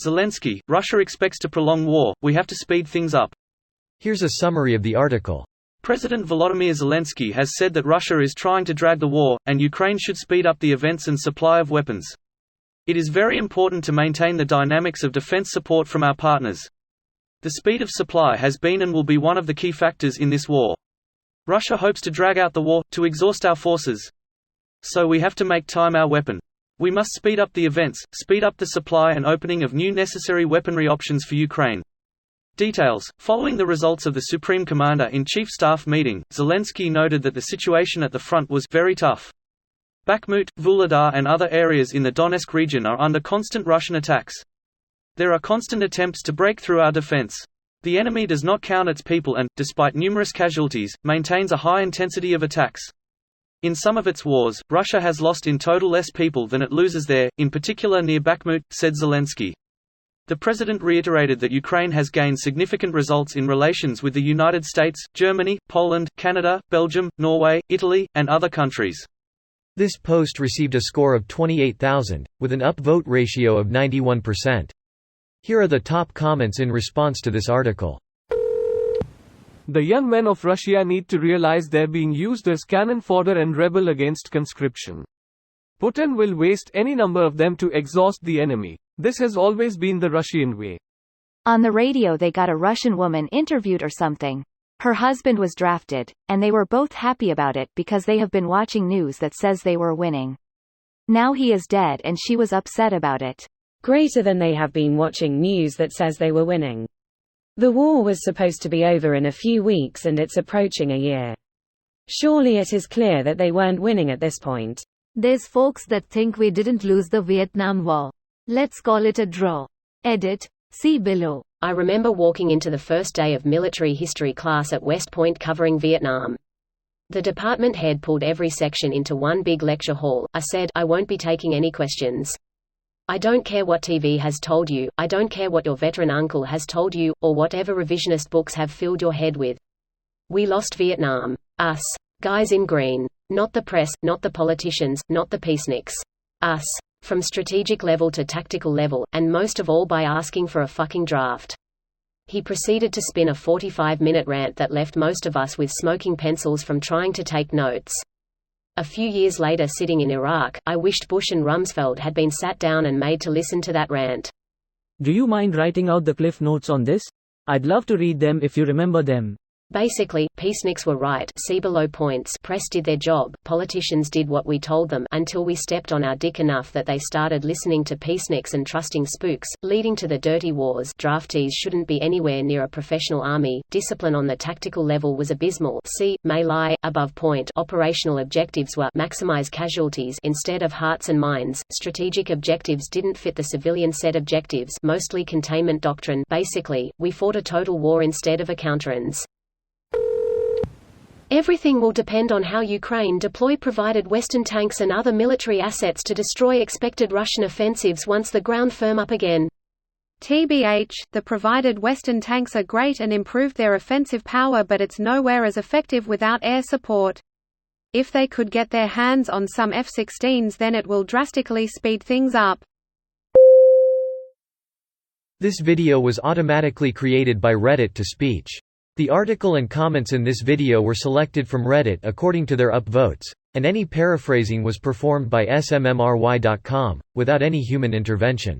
Zelenskyy, Russia expects to prolong war, we have to speed things up. Here's a summary of the article. President Volodymyr Zelenskyy has said that Russia is trying to drag the war, and Ukraine should speed up the events and supply of weapons. It is very important to maintain the dynamics of defense support from our partners. The speed of supply has been and will be one of the key factors in this war. Russia hopes to drag out the war, to exhaust our forces. So we have to make time our weapon. We must speed up the events, speed up the supply and opening of new necessary weaponry options for Ukraine. Details. Following the results of the Supreme Commander-in-Chief Staff meeting, Zelenskyy noted that the situation at the front was very tough. Bakhmut, Vuhledar and other areas in the Donetsk region are under constant Russian attacks. There are constant attempts to break through our defense. The enemy does not count its people and, despite numerous casualties, maintains a high intensity of attacks. In some of its wars, Russia has lost in total less people than it loses there, in particular near Bakhmut, said Zelenskyy. The president reiterated that Ukraine has gained significant results in relations with the United States, Germany, Poland, Canada, Belgium, Norway, Italy, and other countries. This post received a score of 28,000, with an upvote ratio of 91%. Here are the top comments in response to this article. The young men of Russia need to realize they're being used as cannon fodder and rebel against conscription. Putin will waste any number of them to exhaust the enemy. This has always been the Russian way. On the radio they got a Russian woman interviewed or something. Her husband was drafted, and they were both happy about it because they have been watching news that says they were winning. Now he is dead and she was upset about it. Greater than they have been watching news that says they were winning. The war was supposed to be over in a few weeks and it's approaching a year. Surely it is clear that they weren't winning at this point. There's folks that think we didn't lose the Vietnam War. Let's call it a draw. Edit. See below. I remember walking into the first day of military history class at West Point covering Vietnam. The department head pulled every section into one big lecture hall. I said, I won't be taking any questions. I don't care what TV has told you, I don't care what your veteran uncle has told you, or whatever revisionist books have filled your head with. We lost Vietnam. Us. Guys in green. Not the press, not the politicians, not the peaceniks. Us. From strategic level to tactical level, and most of all by asking for a fucking draft. He proceeded to spin a 45-minute rant that left most of us with smoking pencils from trying to take notes. A few years later, sitting in Iraq, I wished Bush and Rumsfeld had been sat down and made to listen to that rant. Do you mind writing out the cliff notes on this? I'd love to read them if you remember them. Basically, peaceniks were right, see below points, press did their job, politicians did what we told them, until we stepped on our dick enough that they started listening to peaceniks and trusting spooks, leading to the dirty wars. Draftees shouldn't be anywhere near a professional army, discipline on the tactical level was abysmal, see, may lie, above point. Operational objectives were, maximize casualties instead of hearts and minds, strategic objectives didn't fit the civilian set objectives, mostly containment doctrine. Basically, we fought a total war instead of a counterins. Everything will depend on how Ukraine deploy provided Western tanks and other military assets to destroy expected Russian offensives once the ground firm up again. TBH, the provided Western tanks are great and improved their offensive power, but it's nowhere as effective without air support. If they could get their hands on some F-16s, then it will drastically speed things up. This video was automatically created by Reddit to speech. The article and comments in this video were selected from Reddit according to their upvotes, and any paraphrasing was performed by smmry.com, without any human intervention.